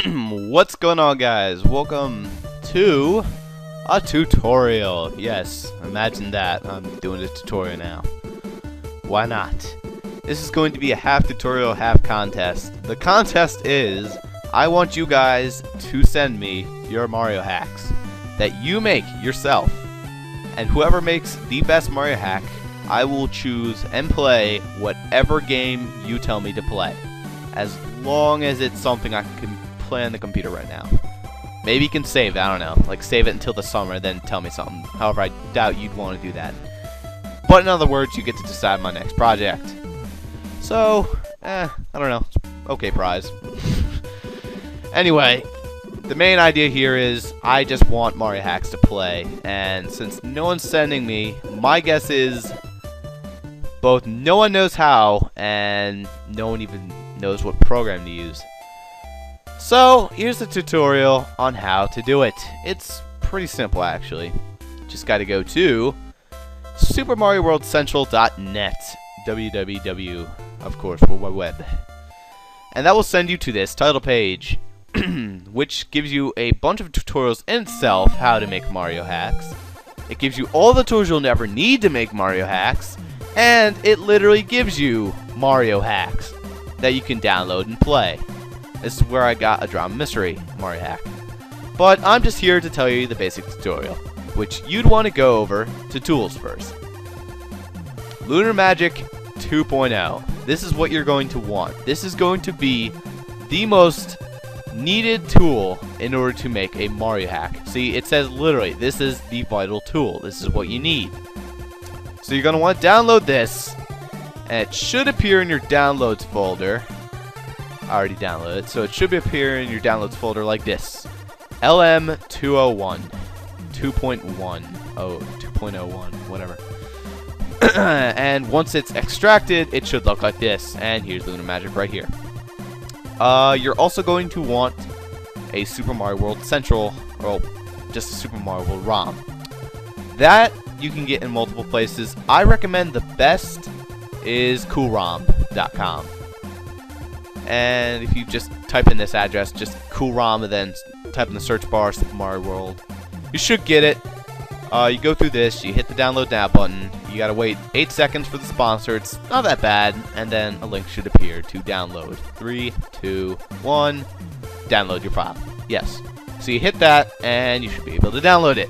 What's going on, guys? Welcome to a tutorial. Yes, imagine that. I'm doing a tutorial now. Why not? This is going to be a half tutorial, half contest. The contest is I want you guys to send me your Mario hacks that you make yourself. And whoever makes the best Mario hack, I will choose and play whatever game you tell me to play. As long as it's something I can play on the computer right now. Maybe you can save it, I don't know. Like save it until the summer, then tell me something. However, I doubt you'd want to do that. But in other words, you get to decide my next project. So, I don't know. Okay prize. Anyway, the main idea here is I just want Mario hacks to play. And since no one's sending me, my guess is both no one knows how and no one even knows what program to use. So here's the tutorial on how to do it. It's pretty simple actually. Just gotta go to supermarioworldcentral.net, www, of course, World Wide Web. And that will send you to this title page, which gives you a bunch of tutorials in itself how to make Mario hacks. It gives you all the tools you'll never need to make Mario hacks, and it literally gives you Mario hacks that you can download and play. This is where I got a drama mystery Mario hack. But I'm just here to tell you the basic tutorial, which you'd want to go over to tools first. Lunar Magic 2.0. This is what you're going to want. This is going to be the most needed tool in order to make a Mario hack. See, it says literally, this is the vital tool. This is what you need. So you're going to want to download this, and it should appear in your downloads folder. I already downloaded it, so it should appear in your downloads folder like this. LM201, 2.1, 2.01, whatever. And once it's extracted, it should look like this. And here's Lunar Magic right here. You're also going to want a Super Mario World Central, or just a Super Mario World ROM. That you can get in multiple places. I recommend the best is coolrom.com. And if you just type in this address, just coolrom, and then type in the search bar Super Mario World, you should get it. You go through this, you hit the download now button, you gotta wait 8 seconds for the sponsor, it's not that bad, and then a link should appear to download. 3, 2, 1, download your file. Yes. So you hit that, and you should be able to download it,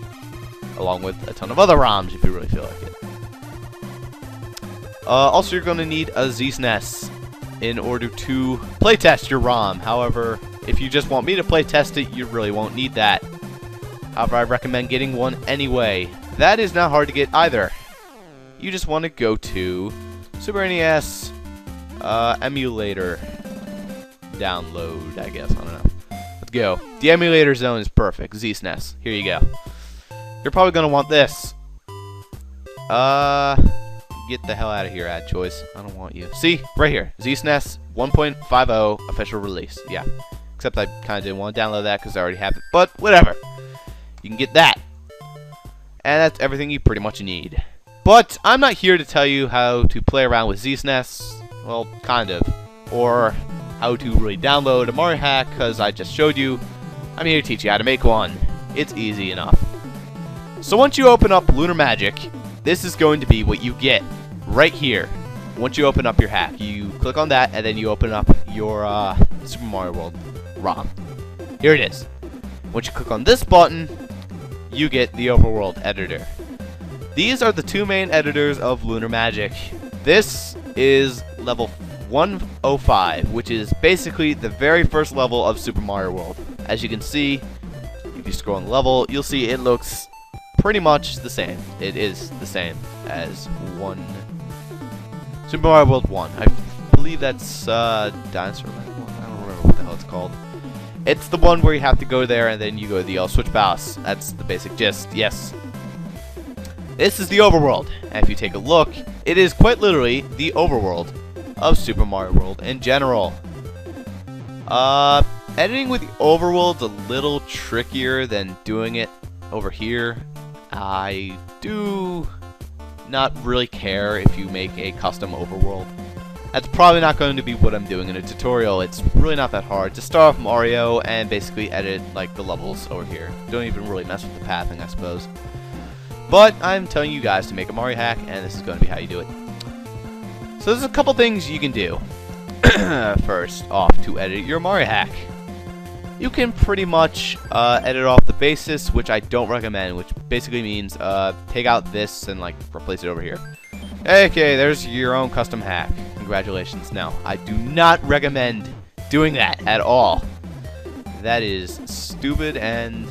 along with a ton of other ROMs if you really feel like it. Also, you're gonna need a ZSNES in order to playtest your ROM. However, if you just want me to playtest it, you really won't need that. However, I recommend getting one anyway. That is not hard to get either. You just want to go to Super NES emulator download, I guess. I don't know. Let's go. The emulator zone is perfect. ZSNES. Here you go. You're probably going to want this. Get the hell out of here, ad choice. I don't want you. See? Right here. ZSNES 1.50 official release. Yeah. Except I kind of didn't want to download that because I already have it. But whatever. You can get that. And that's everything you pretty much need. But I'm not here to tell you how to play around with ZSNES. Well, kind of. Or how to really download a Mario hack, because I just showed you. I'm here to teach you how to make one. It's easy enough. So once you open up Lunar Magic, this is going to be what you get right here. Once you open up your hack, you click on that, and then you open up your Super Mario World ROM. Here it is. Once you click on this button, you get the overworld editor. These are the two main editors of Lunar Magic. This is level 105, which is basically the very first level of Super Mario World. As you can see, if you scroll on the level, you'll see it looks pretty much the same. It is the same as Super Mario World 1. I believe that's Dinosaur Land 1. I don't remember what the hell it's called. It's the one where you have to go there and then you go to the switch boss. That's the basic gist. Yes. This is the overworld. And if you take a look, it is quite literally the overworld of Super Mario World in general. Editing with the overworld's a little trickier than doing it over here. I do not really care if you make a custom overworld. That's probably not going to be what I'm doing in a tutorial. It's really not that hard. Just start off Mario and basically edit like the levels over here. Don't even really mess with the pathing, I suppose. But I'm telling you guys to make a Mario hack, and this is going to be how you do it. So there's a couple things you can do. First off, to edit your Mario hack. You can pretty much edit off the basis, which I don't recommend, which basically means take out this and like replace it over here. Okay, there's your own custom hack. Congratulations. Now, I do not recommend doing that at all. That is stupid, and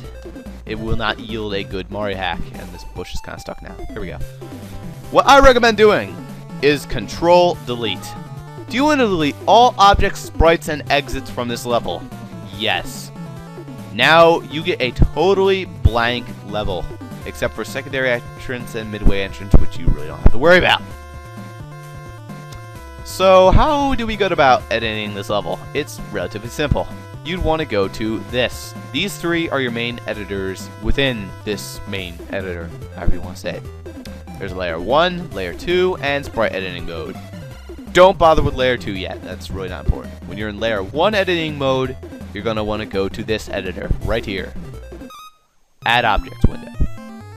it will not yield a good Mario hack. And this bush is kind of stuck now. Here we go. What I recommend doing is Control Delete. Do you want to delete all objects, sprites, and exits from this level? Yes. Now you get a totally blank level, except for secondary entrance and midway entrance, which you really don't have to worry about. So how do we go about editing this level? It's relatively simple. You'd want to go to this. These three are your main editors within this main editor, however you want to say it. There's layer 1, layer 2, and sprite editing mode. Don't bother with layer 2 yet, that's really not important. When you're in layer 1 editing mode, you're going to want to go to this editor, right here. Add Objects window.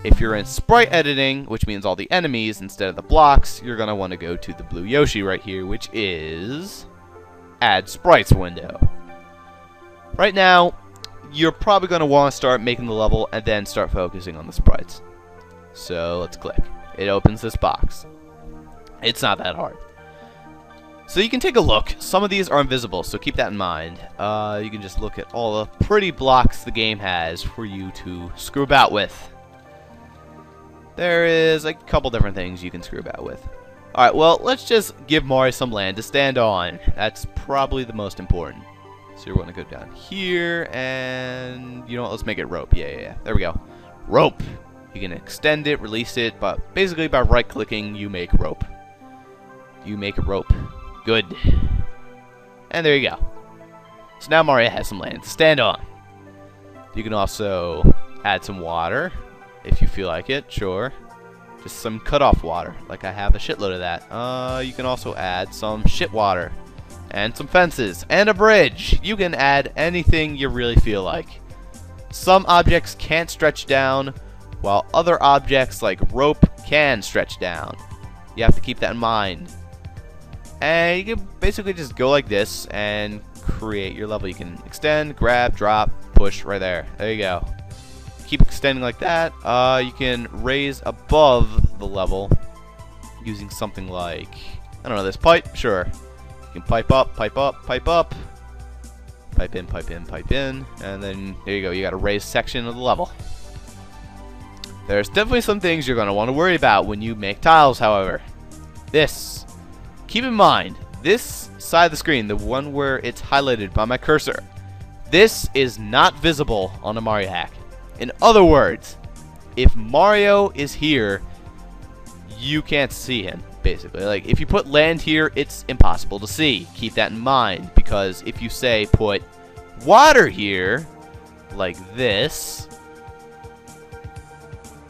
If you're in sprite editing, which means all the enemies instead of the blocks, you're going to want to go to the blue Yoshi right here, which is Add Sprites window. Right now, you're probably going to want to start making the level and then start focusing on the sprites. So let's click. It opens this box. It's not that hard. So you can take a look. Some of these are invisible, so keep that in mind. You can just look at all the pretty blocks the game has for you to screw about with. There is a couple different things you can screw about with. Alright, well, let's just give Mario some land to stand on. That's probably the most important. So you're going to go down here, and you know what, let's make it rope. Yeah. There we go. Rope. You can extend it, release it, but basically by right-clicking, you make rope. You make a rope. Good. And there you go. So now Mario has some land to stand on. You can also add some water, if you feel like it, sure. Just some cut-off water, like I have a shitload of that. You can also add some shit water, and some fences, and a bridge. You can add anything you really feel like. Some objects can't stretch down, while other objects like rope can stretch down. You have to keep that in mind. And you can basically just go like this and create your level. You can extend, grab, drop, push right there. There you go. Keep extending like that. You can raise above the level using something like, I don't know, this pipe? Sure. You can pipe up, pipe up, pipe up. Pipe in, pipe in, pipe in. And then there you go. You got a raised section of the level. There's definitely some things you're going to want to worry about when you make tiles, however. This. Keep in mind, this side of the screen, the one where it's highlighted by my cursor, this is not visible on a Mario hack. In other words, if Mario is here, you can't see him, basically. Like, if you put land here, it's impossible to see. Keep that in mind, because if you say put water here, like this,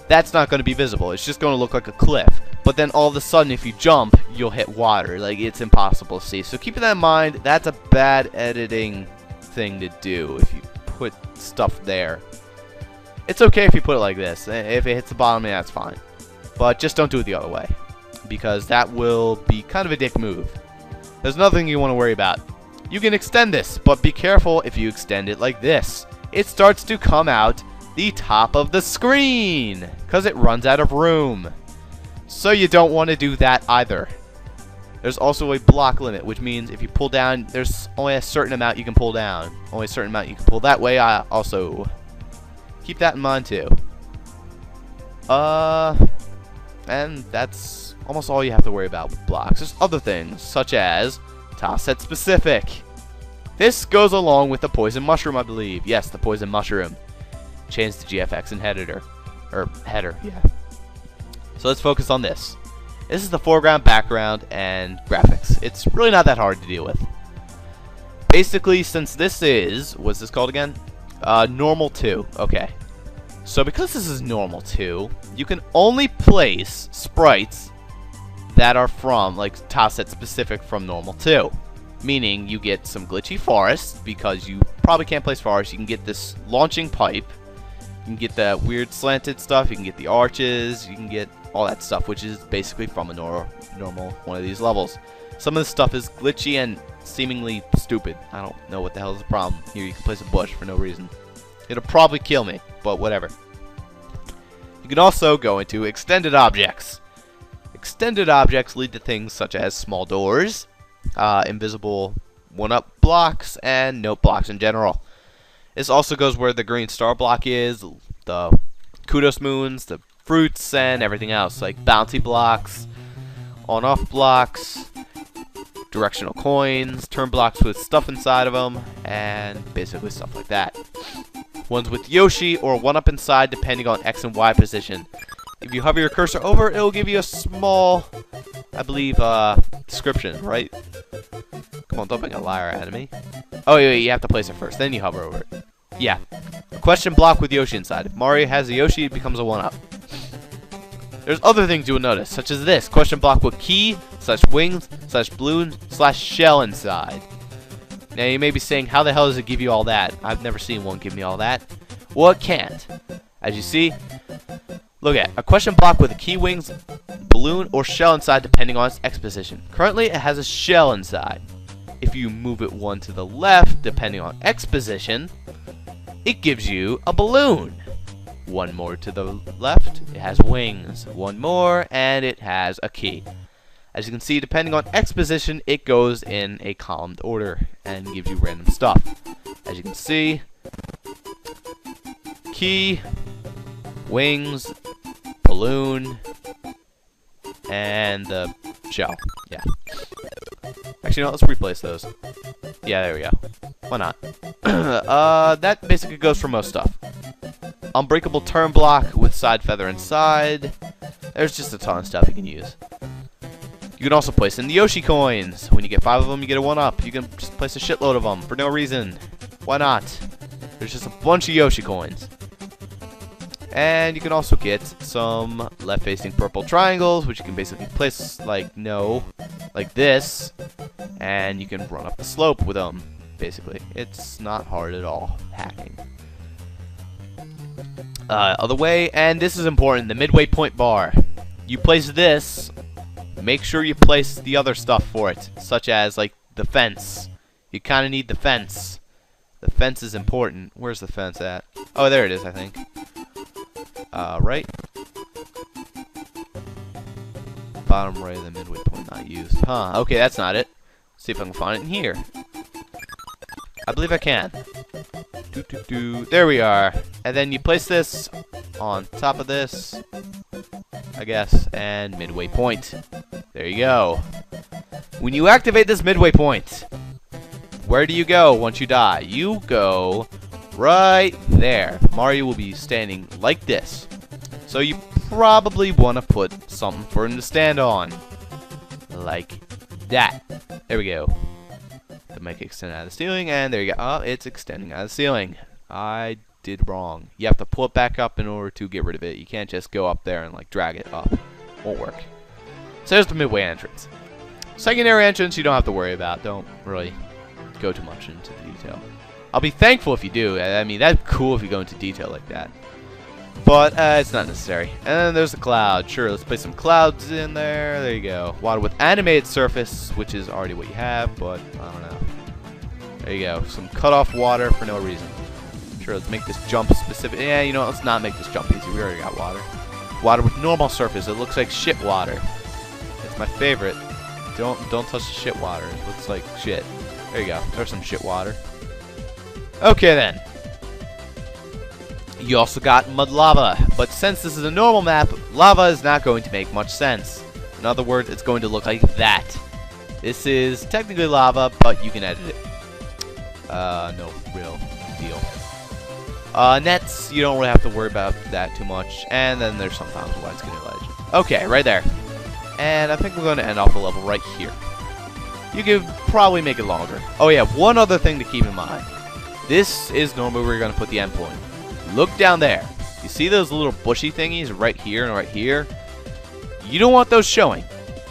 that's not going to be visible. It's just going to look like a cliff. But then all of a sudden, if you jump, you'll hit water. Like, it's impossible to see. So keep that in mind. That's a bad editing thing to do if you put stuff there. It's okay if you put it like this. If it hits the bottom, yeah, that's fine. But just don't do it the other way, because that will be kind of a dick move. There's another thing you want to worry about. You can extend this, but be careful if you extend it like this. It starts to come out the top of the screen, because it runs out of room. So you don't want to do that either. There's also a block limit, which means if you pull down, there's only a certain amount you can pull down. Only a certain amount you can pull that way. Also, keep that in mind too. And that's almost all you have to worry about with blocks. There's other things, such as tile set specific. This goes along with the poison mushroom, I believe. Yes, the poison mushroom. Change the GFX and header. Yeah. So let's focus on this. This is the foreground, background, and graphics. It's really not that hard to deal with. Basically, since this is, what's this called again? Normal 2. Okay. So because this is normal 2, you can only place sprites that are from, like, tile set specific from normal 2. Meaning you get some glitchy forests, because you probably can't place forests. You can get this launching pipe. You can get the weird slanted stuff. You can get the arches. You can get all that stuff, which is basically from a normal one of these levels. Some of this stuff is glitchy and seemingly stupid. I don't know what the hell is the problem. Here you can place a bush for no reason. It'll probably kill me, but whatever. You can also go into extended objects. Extended objects lead to things such as small doors, invisible one-up blocks, and note blocks in general. This also goes where the green star block is, the kudos moons, the fruits, and everything else, like bouncy blocks, on-off blocks, directional coins, turn blocks with stuff inside of them, and basically stuff like that. Ones with Yoshi or one-up inside depending on X and Y position. If you hover your cursor over, it will give you a small, I believe, description, right? Come on, don't make a liar out of me. Oh, wait, you have to place it first, then you hover over it. Yeah. A question block with Yoshi inside. If Mario has a Yoshi, it becomes a one-up. There's other things you will notice, such as this. Question block with key, / wings, / balloon, / shell inside. Now, you may be saying, how the hell does it give you all that? I've never seen one give me all that. Well, it can't. As you see, look at a question block with a key, wings, balloon, or shell inside depending on its X position. Currently, it has a shell inside. If you move it one to the left, depending on X position, it gives you a balloon. One more to the left, it has wings. One more, and it has a key. As you can see, depending on X position, it goes in a columned order and gives you random stuff. As you can see, key, wings, balloon, and the shell. Yeah. Actually, no, let's replace those. Yeah, there we go. Why not? That basically goes for most stuff. Unbreakable turn block with side feather inside. There's just a ton of stuff you can use. You can also place in the Yoshi coins. When you get 5 of them, you get a 1-up. You can just place a shitload of them for no reason. Why not? There's just a bunch of Yoshi coins. And you can also get some left-facing purple triangles, which you can basically place like this, and you can run up the slope with them. Basically, it's not hard at all. Hacking. Other way, and this is important, the midway point bar. You place this, make sure you place the other stuff for it, such as, like, the fence. You kind of need the fence. The fence is important. Where's the fence at? Oh, there it is, I think. Right? Bottom right of the midway point not used. Huh, okay, that's not it. See if I can find it in here. I believe I can. There we are. And then you place this on top of this, I guess, and midway point. There you go. When you activate this midway point, where do you go once you die? You go right there. Mario will be standing like this. So you probably want to put something for him to stand on. Like that. There we go. To make it extend out of the ceiling, and there you go. Oh, it's extending out of the ceiling. I did wrong. You have to pull it back up in order to get rid of it. You can't just go up there and like drag it up. Won't work. So there's the midway entrance. Secondary entrance you don't have to worry about. Don't really go too much into detail. I'll be thankful if you do. I mean, that's cool if you go into detail like that. But it's not necessary. And then there's the cloud. Sure, let's place some clouds in there. There you go. Water with animated surface, which is already what you have, but I don't know. There you go. Some cut off water for no reason. Sure, let's make this jump specific. Yeah, you know what? Let's not make this jump easy. We already got water. Water with normal surface. It looks like shit water. It's my favorite. Don't touch the shit water. It looks like shit. There you go. There's some shit water. Okay then. You also got mud lava, but since this is a normal map, lava is not going to make much sense. In other words, it's going to look like that. This is technically lava, but you can edit it. No real deal. Nets, you don't really have to worry about that too much. And then there's sometimes a wide skinny ledge. Okay, right there. And I think we're going to end off the level right here. You could probably make it longer. Oh yeah, one other thing to keep in mind. This is normally where you're going to put the endpoint. Look down there. You see those little bushy thingies right here and right here? You don't want those showing.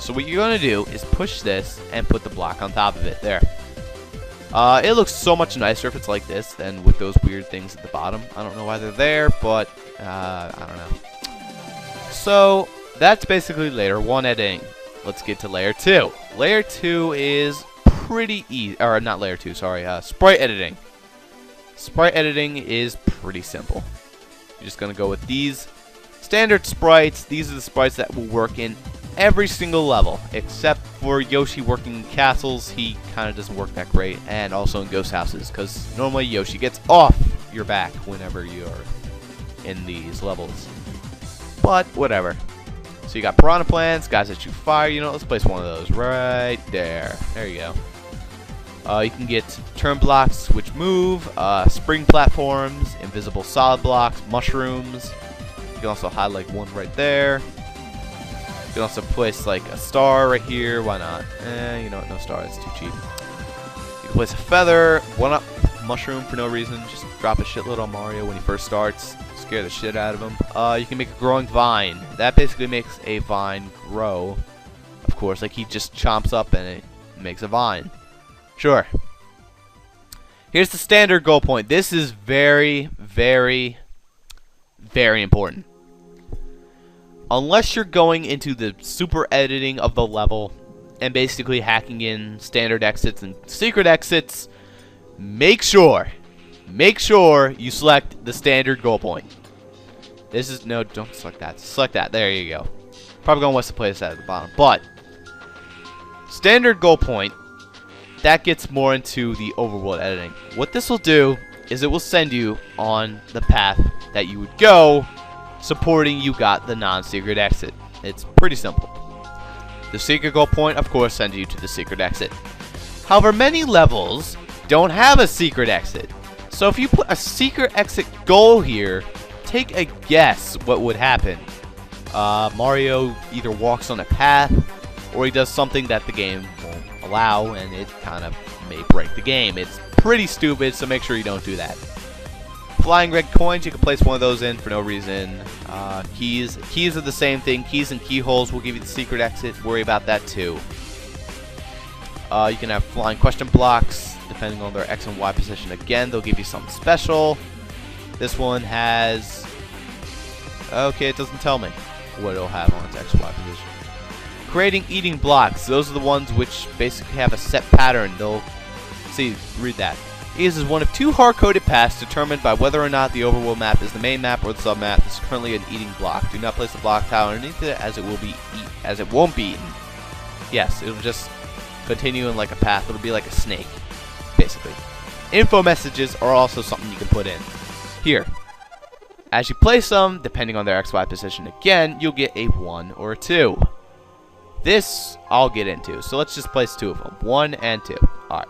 So what you're gonna do is push this and put the block on top of it. There. It looks so much nicer if it's like this than with those weird things at the bottom. I don't know why they're there, but I don't know. So that's basically layer 1 editing. Let's get to layer 2. Layer 2 is pretty easy, or not layer 2, sorry, sprite editing. Sprite editing is pretty simple. You're just gonna go with these standard sprites. These are the sprites that will work in every single level, except for Yoshi working in castles. He kind of doesn't work that great, and also in ghost houses, because normally Yoshi gets off your back whenever you're in these levels. But whatever. So you got piranha plants, guys that shoot fire. You know, let's place one of those right there. There you go. You can get turn blocks which move, spring platforms, invisible solid blocks, mushrooms. You can also highlight one right there. You can also place like a star right here. Why not? You know what? No star. It's too cheap. You can place a feather, one up mushroom for no reason. Just drop a shitload on Mario when he first starts. Scare the shit out of him. You can make a growing vine. That basically makes a vine grow. Of course, like he just chomps up and it makes a vine. Sure. Here's the standard goal point. This is very, very, very important. Unless you're going into the super editing of the level and basically hacking in standard exits and secret exits, make sure you select the standard goal point. This is, no, don't select that. Select that. There you go. Probably going to want to place that at the bottom. But standard goal point, that gets more into the overworld editing. What this will do is it will send you on the path that you would go, supporting you got the non-secret exit. It's pretty simple. The secret goal point, of course, sends you to the secret exit. However, many levels don't have a secret exit. So if you put a secret exit goal here, take a guess what would happen. Mario either walks on a path, or he does something that the game won't allow, and it kind of may break the game. It's pretty stupid, so make sure you don't do that. Flying red coins, you can place one of those in for no reason. Keys are the same thing. Keys and keyholes will give you the secret exit. Worry about that too. You can have flying question blocks, depending on their X and Y position. Again, they'll give you something special. This one has... okay, it doesn't tell me what it'll have on its X and Y position. Creating eating blocks. Those are the ones which basically have a set pattern. They'll... see, read that. It uses one of two hard-coded paths determined by whether or not the overworld map is the main map or the sub-map. This is currently an eating block. Do not place the block tile underneath it, as it won't be eaten. Yes, it'll just continue in like a path. It'll be like a snake, basically. Info messages are also something you can put in. Here, as you place them, depending on their XY position again, you'll get a 1 or a 2. This I'll get into. So let's just place 2 of them, 1 and 2. Alright.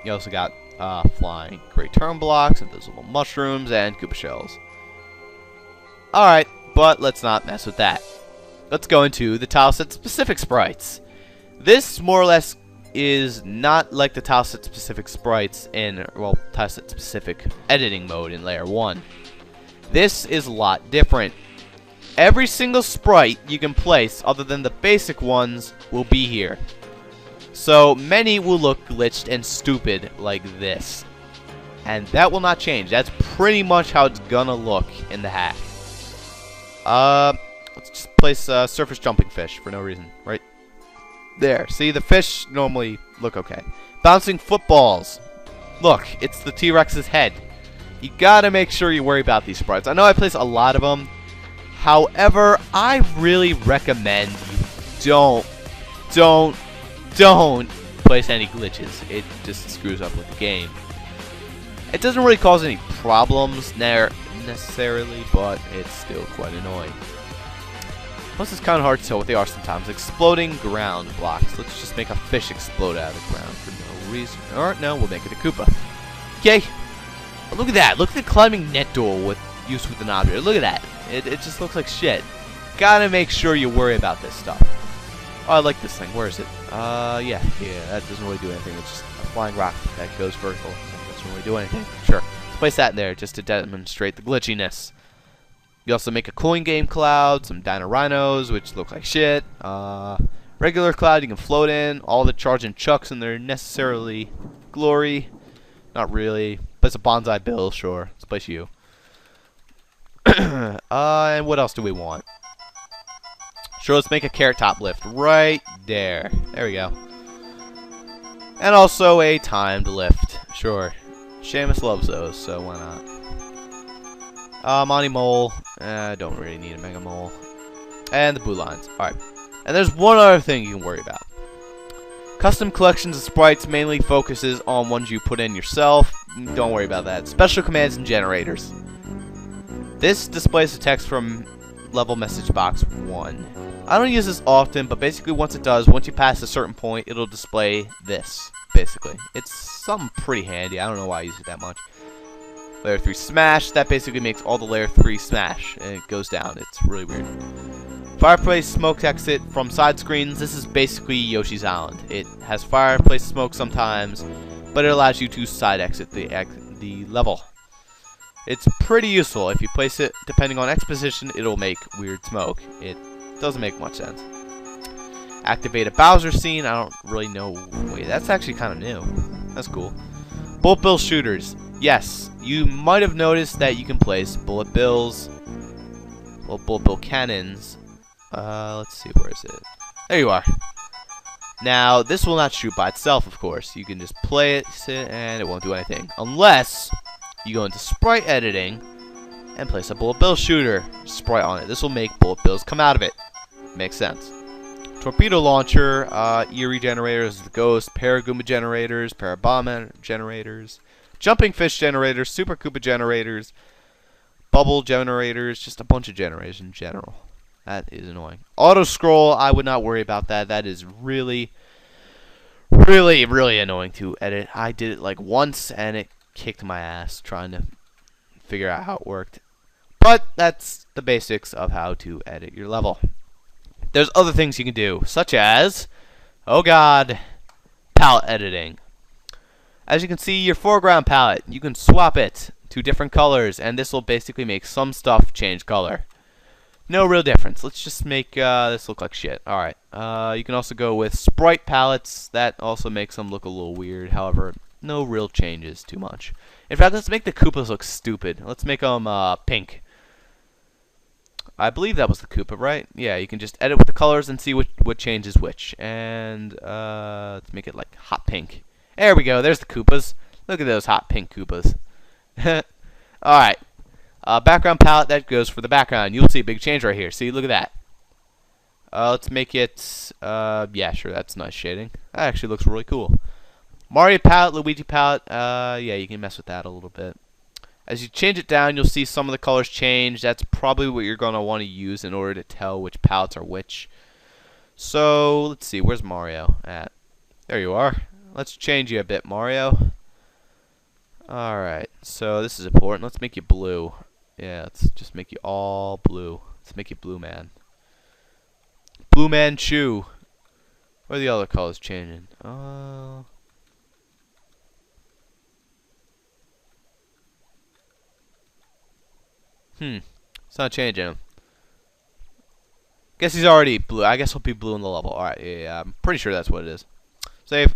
You also got flying great turn blocks, invisible mushrooms, and Koopa shells. Alright, but let's not mess with that. Let's go into the tileset specific sprites. This more or less is not like the tileset specific sprites in, well, tileset specific editing mode in layer 1. This is a lot different. Every single sprite you can place, other than the basic ones, will be here. So many will look glitched and stupid like this. And that will not change. That's pretty much how it's gonna look in the hack. Let's just place surface jumping fish for no reason. Right there. See, the fish normally look okay. Bouncing footballs. Look, it's the T-Rex's head. You gotta make sure you worry about these sprites. I know I place a lot of them. However, I really recommend you don't place any glitches. It just screws up with the game. It doesn't really cause any problems necessarily, but it's still quite annoying. Plus, it's kind of hard to tell what they are sometimes. Exploding ground blocks. Let's just make a fish explode out of the ground for no reason. Or, no, we'll make it a Koopa. Okay. Look at that. Look at the climbing net door with use with an object. Look at that. It just looks like shit. Gotta make sure you worry about this stuff. Oh, I like this thing. Where is it? Yeah, that doesn't really do anything. It's just a flying rock that goes vertical. That doesn't really do anything. Sure. Let's place that in there just to demonstrate the glitchiness. You also make a coin game cloud, some dino rhinos, which look like shit. Regular cloud you can float in. All the charging chucks in their necessarily glory. Not really. Place a bonsai bill, sure. Let's place you. And what else do we want? Sure, let's make a carrot top lift right there. There we go. And also a timed lift. Sure. Seamus loves those, so why not? Monty Mole. Don't really need a Mega Mole. And the blue lines. Alright. And there's one other thing you can worry about. Custom collections of sprites mainly focuses on ones you put in yourself. Don't worry about that. Special commands and generators. This displays the text from level message box 1. I don't use this often, but basically once it does, once you pass a certain point, it'll display this, basically. It's something pretty handy. I don't know why I use it that much. Layer 3 smash, that basically makes all the layer 3 smash, and it goes down. It's really weird. Fireplace smoke exit from side screens. This is basically Yoshi's Island. It has fireplace smoke sometimes, but it allows you to side exit the level. It's pretty useful. If you place it, depending on X position, it'll make weird smoke. It doesn't make much sense. Activate a Bowser scene. I don't really know. Wait, that's actually kind of new. That's cool. Bullet bill shooters. Yes, you might have noticed that you can place bullet bills, well, bullet bill cannons. Let's see, where is it? There you are. Now, this will not shoot by itself, of course. You can just play it, and it won't do anything. Unless you go into sprite editing and place a bullet bill shooter sprite on it. This will make bullet bills come out of it. Makes sense. Torpedo launcher, Eerie generators, the Ghost, Paragoomba generators, Parabomb generators, Jumping fish generators, Super Koopa generators, Bubble generators, just a bunch of generators in general. That is annoying. Auto scroll, I would not worry about that. That is really, really, really annoying to edit. I did it like once and it kicked my ass trying to figure out how it worked. But that's the basics of how to edit your level. There's other things you can do, such as, oh god, palette editing. As you can see, your foreground palette, you can swap it to different colors, and this will basically make some stuff change color. No real difference. Let's just make this look like shit. Alright, you can also go with sprite palettes. That also makes them look a little weird. However, no real changes too much. In fact, let's make the Koopas look stupid. Let's make them pink. I believe that was the Koopa, right? Yeah, you can just edit with the colors and see what changes which. And let's make it like hot pink. There we go. There's the Koopas. Look at those hot pink Koopas. Alright. Background palette, that goes for the background. You'll see a big change right here. See, look at that. Let's make it, yeah, sure, that's nice shading. That actually looks really cool. Mario palette, Luigi palette, yeah, you can mess with that a little bit. As you change it down, you'll see some of the colors change. That's probably what you're going to want to use in order to tell which palettes are which. So, let's see, where's Mario at? There you are. Let's change you a bit, Mario. Alright, so this is important. Let's make you blue. Yeah, let's just make you all blue. Let's make you Blue Man. Blue Man Chew. Where are the other colors changing? It's not changing him. Guess he's already blue. I guess he'll be blue in the level. Alright, yeah, I'm pretty sure that's what it is. Save.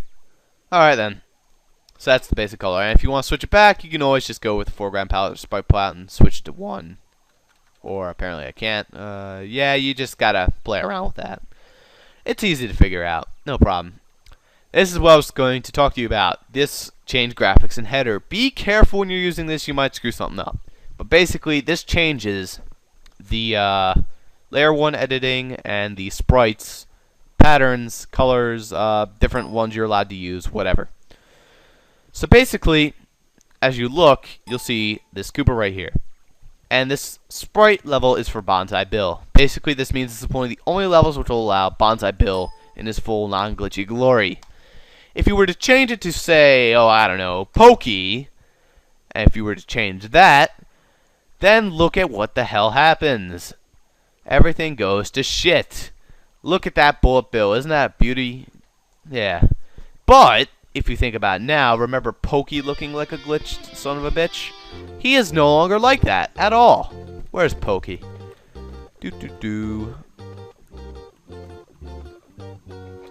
Alright then. So that's the basic color. And if you want to switch it back, you can always just go with the foreground palette or sprite palette and switch to 1. Or apparently I can't. Yeah, you just gotta play around with that. It's easy to figure out. No problem. This is what I was going to talk to you about. This change graphics and header. Be careful when you're using this. You might screw something up. But basically, this changes the layer 1 editing and the sprites, patterns, colors, different ones you're allowed to use, whatever. So basically, as you look, you'll see this Koopa right here. And this sprite level is for Bonsai Bill. Basically, this means this is one of the only levels which will allow Bonsai Bill in his full non-glitchy glory. If you were to change it to, say, oh, I don't know, Pokey, and if you were to change that, then look at what the hell happens. Everything goes to shit. Look at that bullet bill. Isn't that a beauty? Yeah. But if you think about it now, remember Pokey looking like a glitched son of a bitch? He is no longer like that at all. Where's Pokey? Do do do.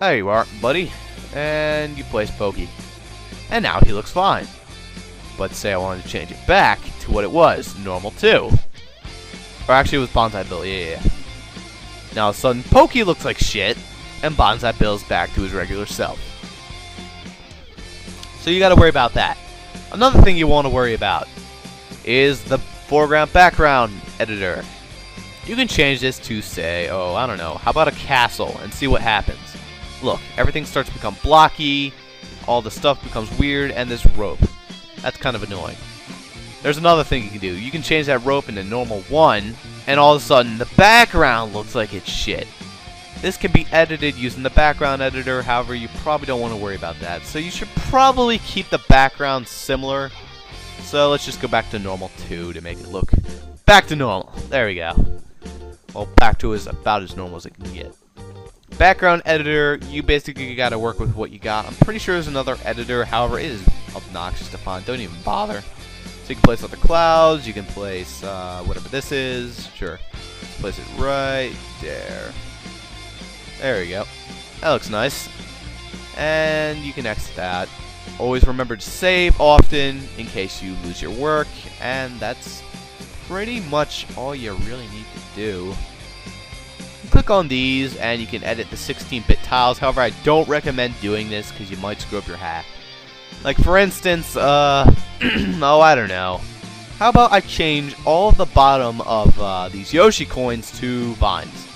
There you are, buddy. And you place Pokey. And now he looks fine. But say I wanted to change it back to what it was, normal 2. Or actually it was Bonsai Bill, yeah. Now all of a sudden Pokey looks like shit, and Bonsai Bill's back to his regular self. So you gotta worry about that. Another thing you want to worry about is the foreground background editor. You can change this to say, oh, I don't know, how about a castle, and see what happens. Look, everything starts to become blocky, all the stuff becomes weird, and this rope. That's kind of annoying. There's another thing you can do. You can change that rope into normal 1, and all of a sudden the background looks like it's shit. This can be edited using the background editor, however you probably don't want to worry about that. So you should probably keep the background similar. So let's just go back to normal 2 to make it look back to normal. There we go. Well, back to about as normal as it can get. Background editor, you basically got to work with what you got. I'm pretty sure there's another editor, however, it is obnoxious to find. Don't even bother. So you can place other clouds, you can place whatever this is. Sure. Let's place it right there. There we go. That looks nice. And you can exit that. Always remember to save often in case you lose your work. And that's pretty much all you really need to do. Click on these and you can edit the 16-bit tiles. However, I don't recommend doing this because you might screw up your hack. Like for instance, oh, I don't know. How about I change all of the bottom of these Yoshi coins to vines?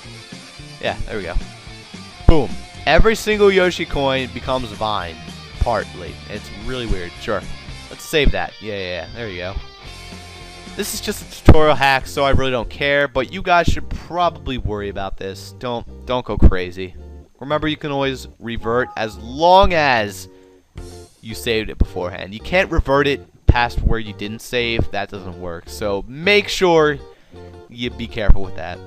Yeah, there we go. Boom. Every single Yoshi coin becomes vine, partly. It's really weird. Sure. Let's save that. Yeah, there you go. This is just a tutorial hack, so I really don't care, but you guys should probably worry about this. Don't go crazy. Remember, you can always revert as long as you saved it beforehand. You can't revert it past where you didn't save. That doesn't work. So make sure you be careful with that.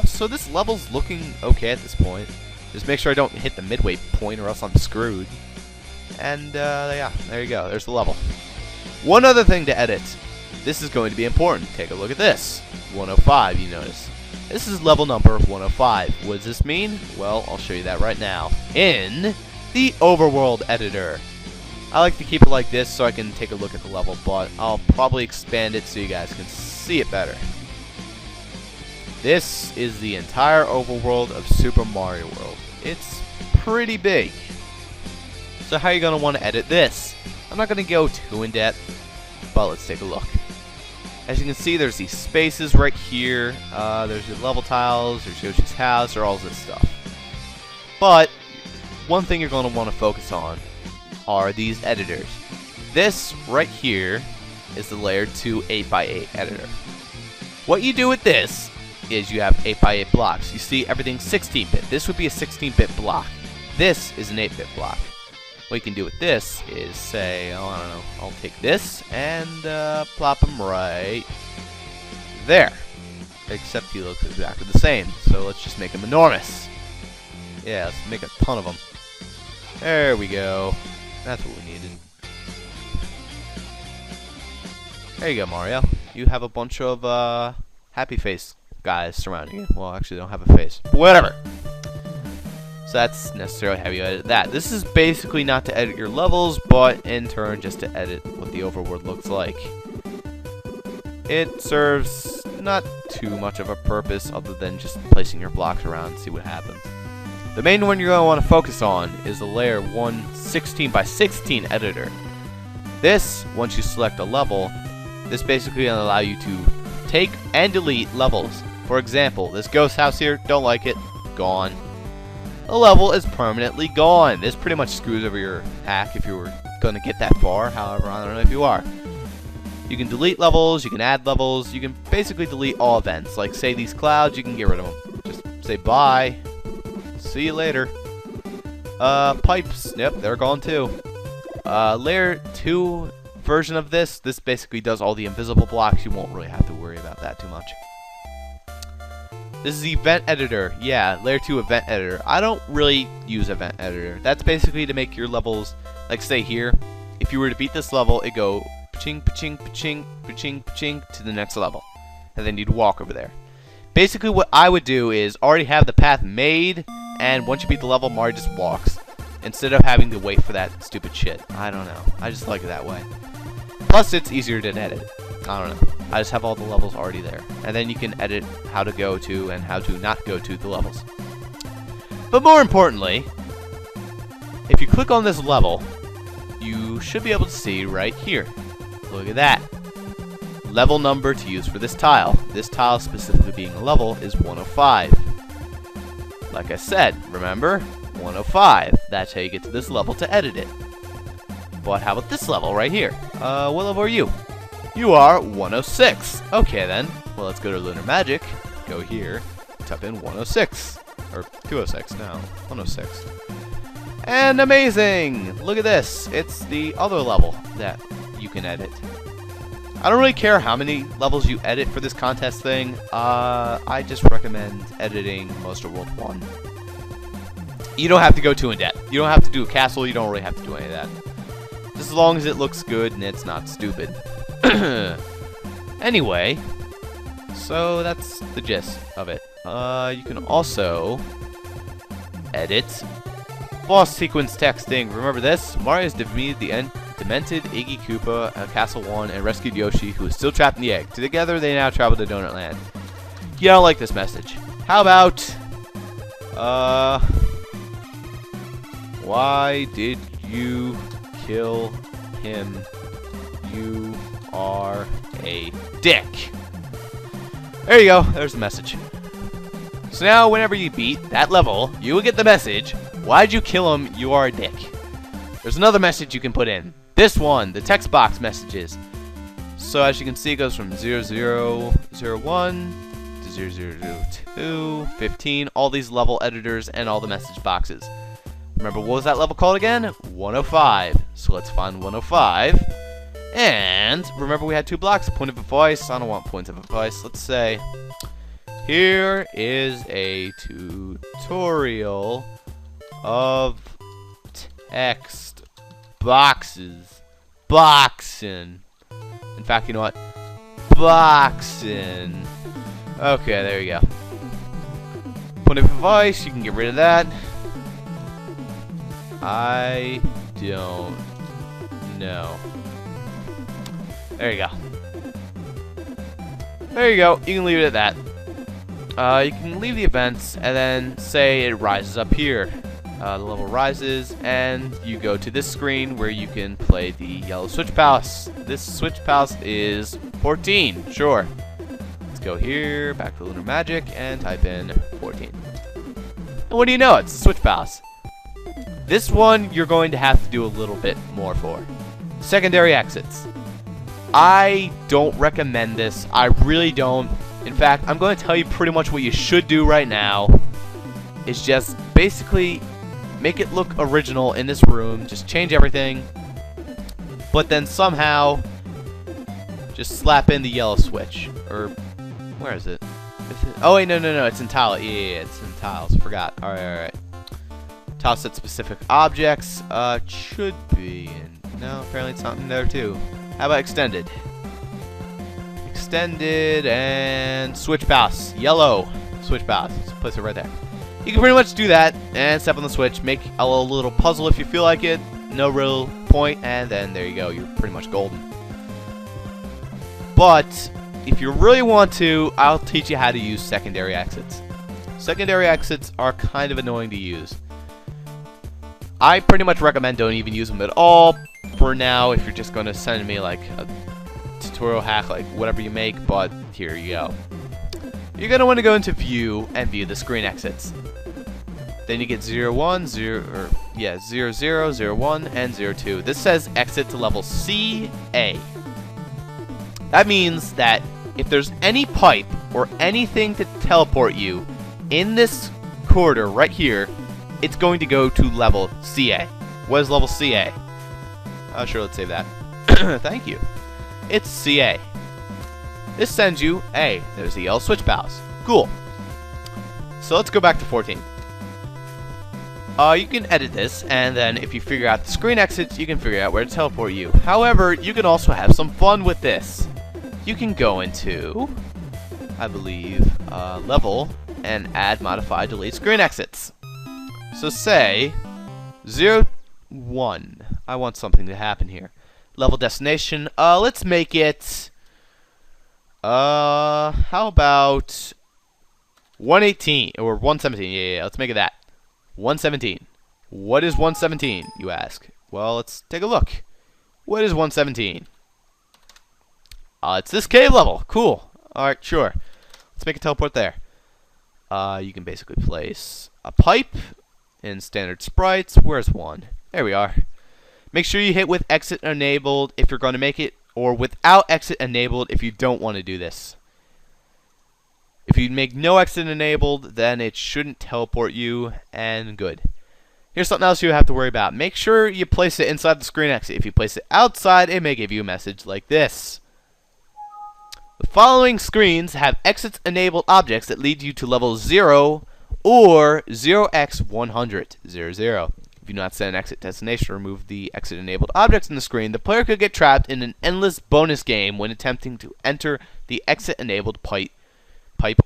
So this level's looking okay at this point. Just make sure I don't hit the midway point or else I'm screwed. And yeah, there you go. There's the level. One other thing to edit. This is going to be important. Take a look at this. 105, you notice. This is level number 105. What does this mean? Well, I'll show you that right now. In the overworld editor. I like to keep it like this so I can take a look at the level, but I'll probably expand it so you guys can see it better. This is the entire overworld of Super Mario World. It's pretty big. So how are you going to want to edit this? I'm not going to go too in depth, but let's take a look. As you can see, there's these spaces right here. There's the level tiles, there's Yoshi's house, there's all this stuff. But one thing you're going to want to focus on are these editors. This right here is the Layer 2 8x8 editor. What you do with this is you have 8x8 blocks. You see, everything's 16-bit. This would be a 16-bit block. This is an 8-bit block. What you can do with this is say, oh, I don't know, I'll take this and plop them right there. Except he looks exactly the same. So let's just make him enormous. Yeah, let's make a ton of them. There we go. That's what we needed. There you go, Mario. You have a bunch of happy face guys surrounding you. Well, actually, they don't have a face. But whatever. So that's necessarily how you edit that. This is basically not to edit your levels, but in turn just to edit what the overworld looks like. It serves not too much of a purpose other than just placing your blocks around and see what happens. The main one you're going to want to focus on is the Layer 1 16x16 editor. This, once you select a level, this basically will allow you to take and delete levels. For example, this ghost house here, don't like it, gone. The level is permanently gone. This pretty much screws over your hack if you were going to get that far. However, I don't know if you are. You can delete levels, you can add levels, you can basically delete all events. Like, say, these clouds, you can get rid of them. Just say bye. See you later. Pipes, yep, they're gone too. Layer 2 version of this basically does all the invisible blocks. You won't really have to worry about that too much. This is the event editor. Yeah, Layer 2 event editor. I don't really use event editor. That's basically to make your levels, like say here, if you were to beat this level, it go pa-ching, pa-ching, pa-ching, pa-ching, pa-ching to the next level. and then you'd walk over there. Basically, what I would do is already have the path made, and once you beat the level, Mario just walks, instead of having to wait for that stupid shit. I don't know. I just like it that way. Plus, it's easier to edit. I don't know. I just have all the levels already there, and then you can edit how to go to and how to not go to the levels. But more importantly, if you click on this level, you should be able to see right here. Look at that. Level number to use for this tile. This tile specifically being a level is 105. Like I said, remember? 105. That's how you get to this level to edit it. But how about this level right here? What level are you? You are 106. Okay then. Well, let's go to Lunar Magic. Go here. Type in 106. Or 206 now. 106. And amazing! Look at this. It's the other level that you can edit. I don't really care how many levels you edit for this contest thing. I just recommend editing Most of World 1. You don't have to go too in depth. You don't have to do a castle. You don't really have to do any of that. Just as long as it looks good and it's not stupid. Anyway, so that's the gist of it. You can also edit boss sequence texting. Remember this? Mario has defeated the demented Iggy Koopa at Castle 1 and rescued Yoshi, who is still trapped in the egg. Together, they now travel to Donut Land. Yeah, I don't like this message. How about, why did you kill him? You are a dick. There you go. There's the message. So now, whenever you beat that level, you will get the message, why'd you kill him? You are a dick. There's another message you can put in. This one, the text box messages. So as you can see, it goes from 0001 to 0002, 15, all these level editors and all the message boxes. Remember, what was that level called again? 105. So let's find 105. And remember, we had 2 blocks, point of advice. I don't want points of advice. Let's say, here is a tutorial of text boxes. Boxing. In fact, you know what? Boxing. Okay, there you go. Point of advice, you can get rid of that. I don't know. There you go. There you go. You can leave it at that. You can leave the events and then say it rises up here. The level rises and you go to this screen where you can play the yellow switch palace. This switch palace is 14. Sure. Let's go here, back to Lunar Magic, and type in 14. And what do you know? It's the switch palace. This one you're going to have to do a little bit more for. Secondary exits. I don't recommend this. I really don't. In fact, I'm going to tell you pretty much what you should do right now. Is just basically make it look original in this room. Just change everything. But then somehow just slap in the yellow switch. Or where is it? Oh wait, no. It's in tile. Yeah, it's in tiles. Forgot. Alright. Tile set specific objects. Should be in. No, apparently it's not in there too. How about extended? Extended and switch pass. Yellow switch pass. Let's place it right there. You can pretty much do that and step on the switch. Make a little puzzle if you feel like it. No real point, and then there you go. You're pretty much golden. But if you really want to, I'll teach you how to use secondary exits. Secondary exits are kind of annoying to use. I pretty much recommend don't even use them at all for now if you're just going to send me like a tutorial hack, like whatever you make, but here you go. You're going to want to go into view and view the screen exits. Then you get 01, 0, 01, and 02. This says exit to level CA. That means that if there's any pipe or anything to teleport you in this corridor right here, it's going to go to level CA. What is level CA? Sure, let's save that. Thank you. It's CA. This sends you, hey, there's the yellow switch palace. Cool. So let's go back to 14. You can edit this, and then if you figure out the screen exits, you can figure out where to teleport you. However, you can also have some fun with this. You can go into I believe, level and add, modify, delete screen exits. So say 0, 1. I want something to happen here. Level destination. Let's make it. How about 118 or 117? Yeah, let's make it that. 117. What is 117? You ask. Well, let's take a look. What is 117? It's this cave level. Cool. All right, sure. Let's make a teleport there. You can basically place a pipe in standard sprites. Where's one? There we are. Make sure you hit with exit enabled if you're going to make it, or without exit enabled if you don't want to do this. If you make no exit enabled, then it shouldn't teleport you, and good. Here's something else you have to worry about. Make sure you place it inside the screen exit. If you place it outside, it may give you a message like this. The following screens have exits enabled objects that lead you to level 0 or 0x100. 00. If you do not set an exit destination or remove the exit enabled objects in the screen, the player could get trapped in an endless bonus game when attempting to enter the exit enabled pipe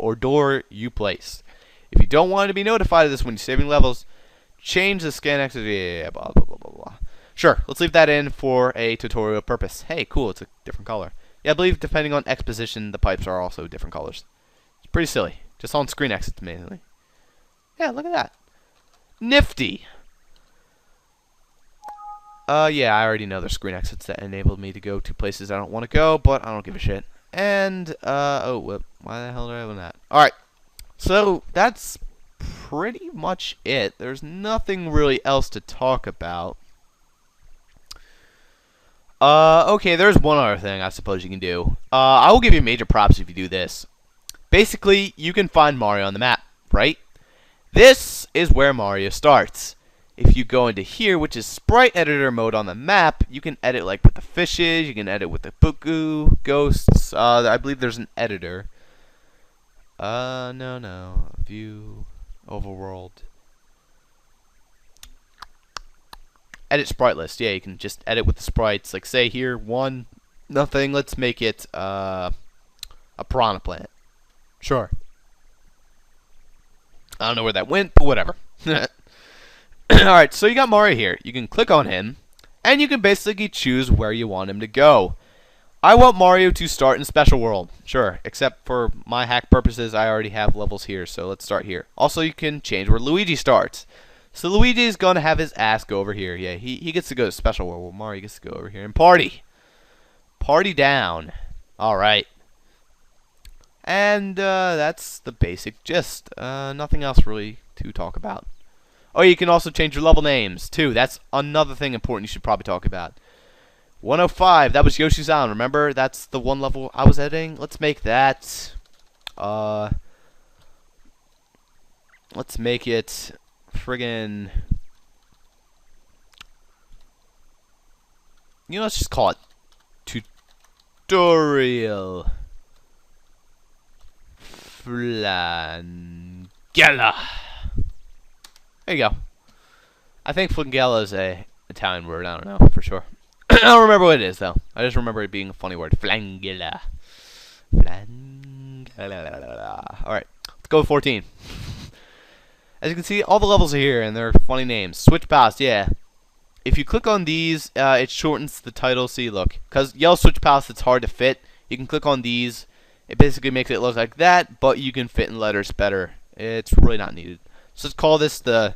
or door you placed. If you don't want to be notified of this when you're saving levels, change the scan exit. Yeah, blah, blah, blah, blah, blah. Sure, let's leave that in for a tutorial purpose. Hey, cool, it's a different color. Yeah, I believe depending on exposition, the pipes are also different colors. It's pretty silly. Just on screen exits mainly. Yeah, look at that. Nifty. Yeah, I already know there's screen exits that enabled me to go to places I don't want to go, but I don't give a shit. And, oh, whoop. Why the hell did I open that? Alright, so that's pretty much it. There's nothing really else to talk about. Okay, there's one other thing I suppose you can do. I will give you major props if you do this. Basically, you can find Mario on the map, right? This is where Mario starts. If you go into here, which is sprite editor mode on the map, you can edit like with the fishes, you can edit with the Puku, ghosts. I believe there's an editor. No. View, overworld. Edit sprite list. Yeah, you can just edit with the sprites. Like say here, 1, nothing. Let's make it a piranha plant. Sure. I don't know where that went, but whatever. Alright, so you got Mario here. You can click on him, and you can basically choose where you want him to go. I want Mario to start in Special World. Sure, except for my hack purposes, I already have levels here, so let's start here. Also, you can change where Luigi starts. So Luigi is going to have his ass go over here. Yeah, he gets to go to Special World. Well, Mario gets to go over here and party. Party down. Alright. And that's the basic gist. Nothing else really to talk about. Oh, you can also change your level names, too. That's another thing important you should probably talk about. 105, that was Yoshi's Island. Remember, that's the one level I was editing. Let's make that. Let's make it friggin'. You know, let's just call it tutorial Flangella. There you go. I think Flangella is a Italian word. I don't know for sure. I don't remember what it is, though. I just remember it being a funny word. Flangella. Flangella. Alright, let's go with 14. As you can see, all the levels are here, and they're funny names. Switch Palace, yeah. If you click on these, it shortens the title. See, look. Because Yellow Switch Palace, it's hard to fit. You can click on these. It basically makes it look like that, but you can fit in letters better. It's really not needed. So let's call this the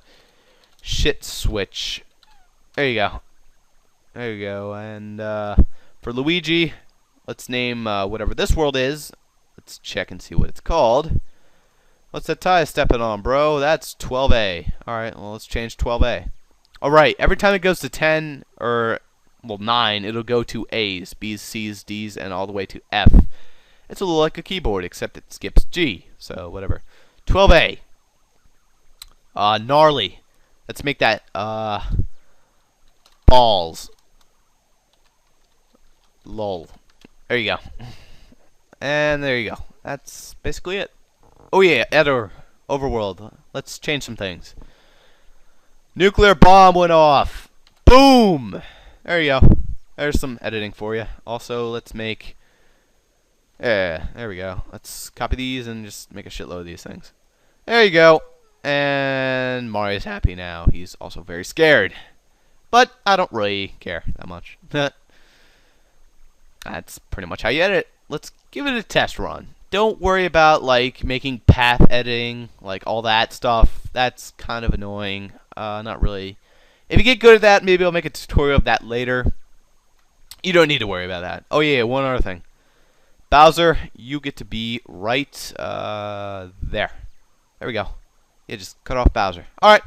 shit switch. There you go. There you go. And for Luigi, let's name whatever this world is. Let's check and see what it's called. What's that tire stepping on, bro? That's 12A. Alright, well, let's change 12A. Alright, every time it goes to 10, or, well, 9, it'll go to A's, B's, C's, D's, and all the way to F. It's a little like a keyboard, except it skips G. So, whatever. 12A. Gnarly. Let's make that, balls. Lol. There you go. And there you go. That's basically it. Oh yeah, overworld. Let's change some things. Nuclear bomb went off. Boom! There you go. There's some editing for you. Also, let's make... Yeah, there we go. Let's copy these and just make a shitload of these things. There you go. And Mario's happy now. He's also very scared. But I don't really care that much. That's pretty much how you edit it. Let's give it a test run. Don't worry about, like, making path editing, like, all that stuff. That's kind of annoying. Not really. If you get good at that, maybe I'll make a tutorial of that later. You don't need to worry about that. Oh, yeah, one other thing. Bowser, you get to be right there. There we go. Yeah, just cut off Bowser. Alright.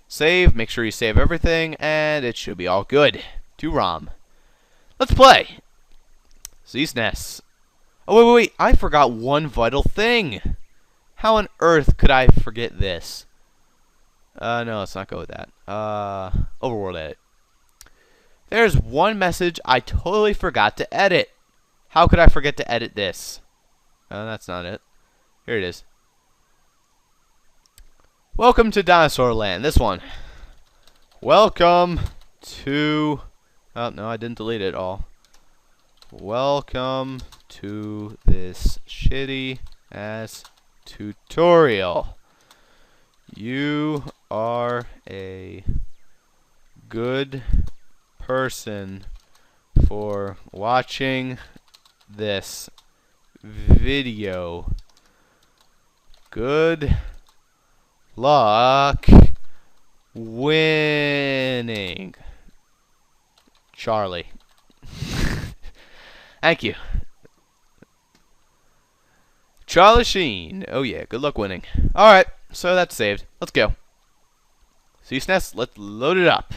Save. Make sure you save everything, and it should be all good. To ROM. Let's play. SNES. Oh, wait. I forgot one vital thing. How on earth could I forget this? No, let's not go with that. Overworld edit. There's one message I totally forgot to edit. How could I forget to edit this? That's not it. Here it is. Welcome to Dinosaur Land. This one. Welcome to... Oh, no, I didn't delete it all. Welcome to this shitty-ass tutorial. You are a good person for watching this video. Good luck winning. Charlie. Thank you. Charlie Sheen. Oh yeah, good luck winning. Alright, so that's saved. Let's go. SNES, let's load it up.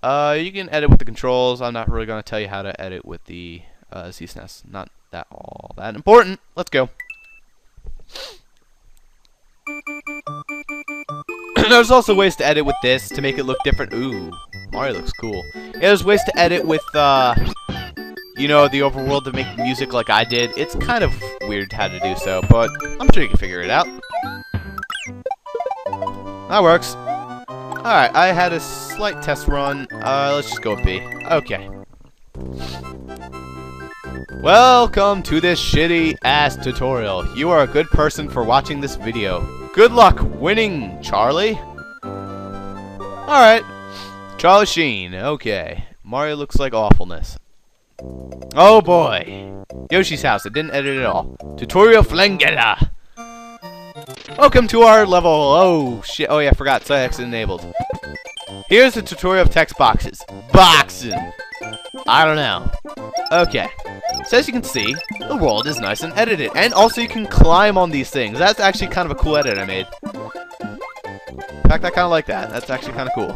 You can edit with the controls. I'm not really going to tell you how to edit with the SNES. Not that all that important. Let's go. There's also ways to edit with this to make it look different. Ooh, Mario looks cool. Yeah, there's ways to edit with, you know, the overworld to make music like I did. It's kind of weird how to do so, but I'm sure you can figure it out. That works. Alright, I had a slight test run. Let's just go with B. Okay. Welcome to this shitty-ass tutorial. You are a good person for watching this video. Good luck winning, Charlie. Alright. Charlie Sheen. Okay. Mario looks like awfulness. Oh boy. Yoshi's house. I didn't edit it all. Tutorial Flangetta. Welcome to our level. Oh shit. Oh yeah, I forgot. Sex enabled. Here's the tutorial of text boxes. Boxing. I don't know. Okay. So as you can see, the world is nice and edited. And also you can climb on these things. That's actually kind of a cool edit I made. In fact, I kind of like that. That's actually kind of cool.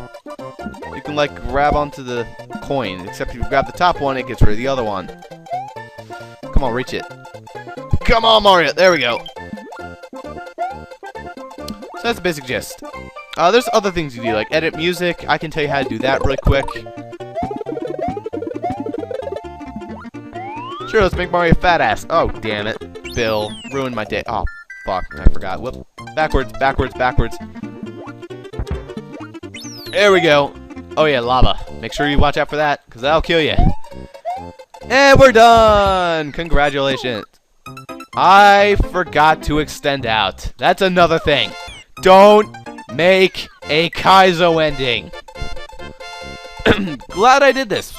You can like grab onto the coin. Except if you grab the top one, it gets rid of the other one. Come on, reach it. Come on, Mario. There we go. So that's the basic gist. There's other things you do, like edit music. I can tell you how to do that really quick. Sure, let's make Mario fat ass. Oh, damn it. Bill. Ruined my day. Oh, fuck. I forgot. Whoop. Backwards, backwards, backwards. There we go. Oh, yeah, lava. Make sure you watch out for that, because that'll kill you. And we're done! Congratulations. I forgot to extend out. That's another thing. Don't make a Kaizo ending. Glad I did this.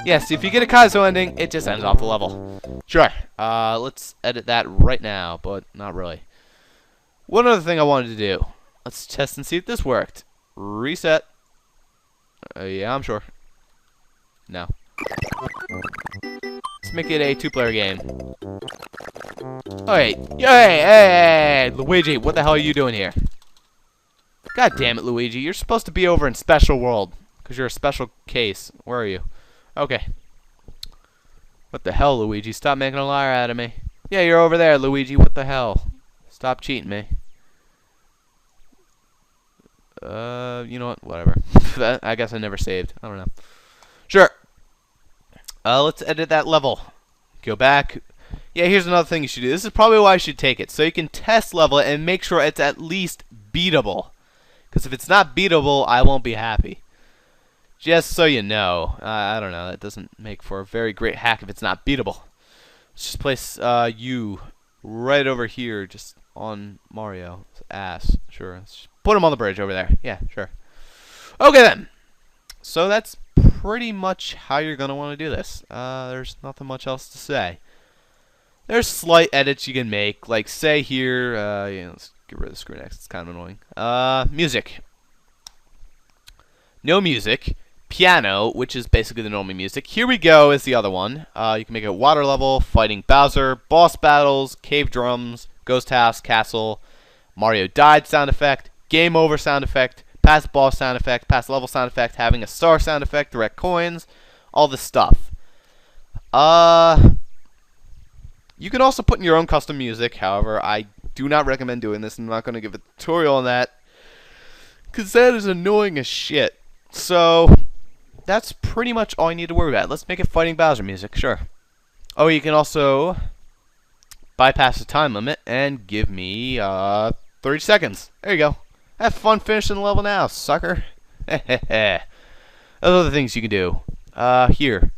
Yes, if you get a Kaizo ending, it just ends off the level. Sure. Let's edit that right now, but not really. One other thing I wanted to do. Let's test and see if this worked. Reset. Yeah, I'm sure. No. Let's make it a two-player game. Oh, hey. Hey, Luigi, what the hell are you doing here? God damn it, Luigi. You're supposed to be over in Special World, because you're a special case. Where are you? Okay. What the hell, Luigi? Stop making a liar out of me. Yeah, you're over there, Luigi. What the hell? Stop cheating me. You know what? Whatever. I guess I never saved. I don't know. Sure. Let's edit that level. Go back. Yeah, here's another thing you should do. This is probably why you should take it. So you can test level it and make sure it's at least beatable. Because if it's not beatable, I won't be happy. Just so you know. I don't know. That doesn't make for a very great hack if it's not beatable. Let's just place you right over here, just on Mario's ass. Sure. Let's just put him on the bridge over there. Yeah, sure. Okay then. So that's pretty much how you're going to want to do this. There's nothing much else to say. There's slight edits you can make, like say here, let's get rid of the screw next, it's kind of annoying. Music. No music. Piano, which is basically the normal music. Here we go is the other one. You can make it water level, fighting Bowser, boss battles, cave drums, ghost house, castle, Mario died sound effect, game over sound effect, past boss sound effect, past level sound effect, having a star sound effect, direct coins, all this stuff. You can also put in your own custom music. However, I do not recommend doing this. I'm not going to give a tutorial on that, because that is annoying as shit. So, that's pretty much all you need to worry about. Let's make it Fighting Bowser music, sure. Oh, you can also bypass the time limit and give me 30 seconds. There you go. Have fun finishing the level now, sucker. Those are the things you can do. Here.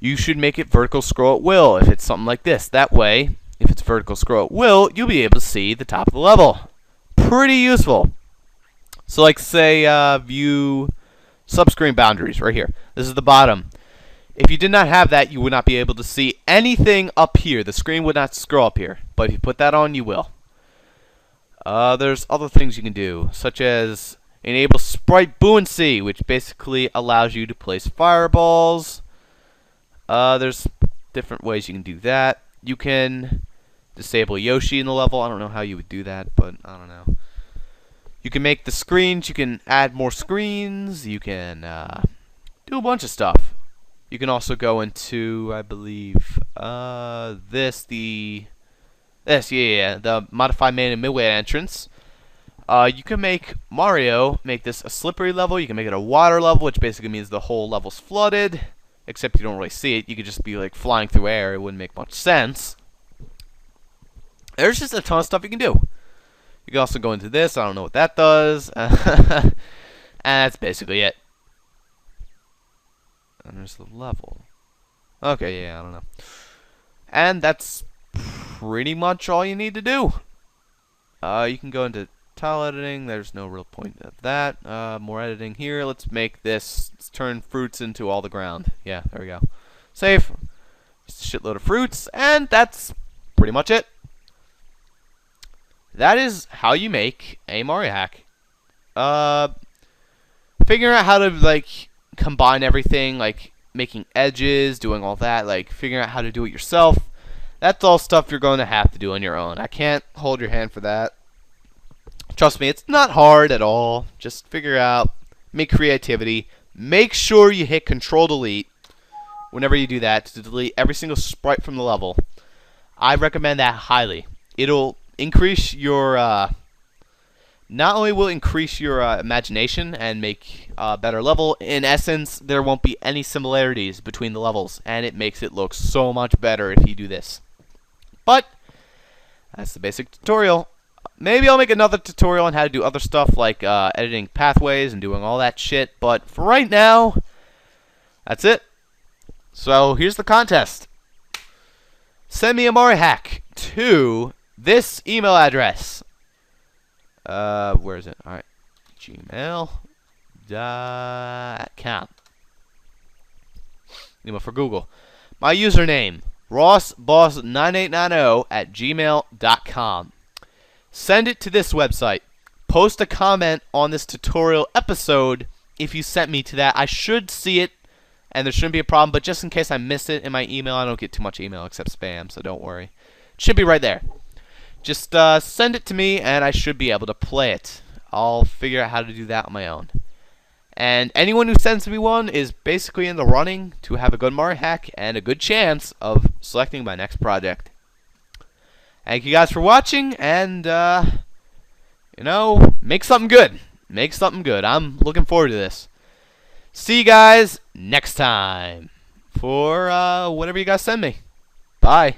You should make it vertical scroll at will if it's something like this. That way, if it's vertical scroll at will, you'll be able to see the top of the level. Pretty useful. So like say view subscreen boundaries right here. This is the bottom. If you did not have that, you would not be able to see anything up here. The screen would not scroll up here. But if you put that on, you will. There's other things you can do, such as enable sprite buoyancy, which basically allows you to place fireballs. There's different ways you can do that. You can disable Yoshi in the level. I don't know how you would do that, but I don't know. You can make the screens. You can add more screens. You can do a bunch of stuff. You can also go into, I believe, the modify main and midway entrance. You can make Mario make this a slippery level. You can make it a water level, which basically means the whole level's flooded. Except you don't really see it. You could just be like flying through air. It wouldn't make much sense. There's just a ton of stuff you can do. You can also go into this. I don't know what that does. And that's basically it. And there's the level. Okay, yeah, I don't know. And that's pretty much all you need to do. You can go into tile editing. There's no real point of that. More editing here. Let's make this. Let's turn fruits into all the ground. Yeah, there we go. Save. Just a shitload of fruits, and that's pretty much it. That is how you make a Mario hack. Figuring out how to like combine everything, like making edges, doing all that, like figuring out how to do it yourself. That's all stuff you're going to have to do on your own. I can't hold your hand for that. Trust me, it's not hard at all. Just figure out, make creativity. Make sure you hit Control-Delete whenever you do that to delete every single sprite from the level. I recommend that highly. It'll increase your, not only will it increase your imagination and make a better level, in essence, there won't be any similarities between the levels, and it makes it look so much better if you do this. But, that's the basic tutorial. Maybe I'll make another tutorial on how to do other stuff like editing pathways and doing all that shit, but for right now, that's it. So here's the contest. Send me a Mario hack to this email address. Where is it? Alright. gmail.com. Email for Google. My username, rossboss9890@gmail.com. Send it to this website. Post a comment on this tutorial episode if you sent me to that. I should see it, and there shouldn't be a problem, but just in case I miss it in my email, I don't get too much email except spam, so don't worry. It should be right there. Just send it to me, and I should be able to play it. I'll figure out how to do that on my own. And anyone who sends me one is basically in the running to have a good Mario hack and a good chance of selecting my next project. Thank you guys for watching, and, you know, make something good. Make something good. I'm looking forward to this. See you guys next time for whatever you guys send me. Bye.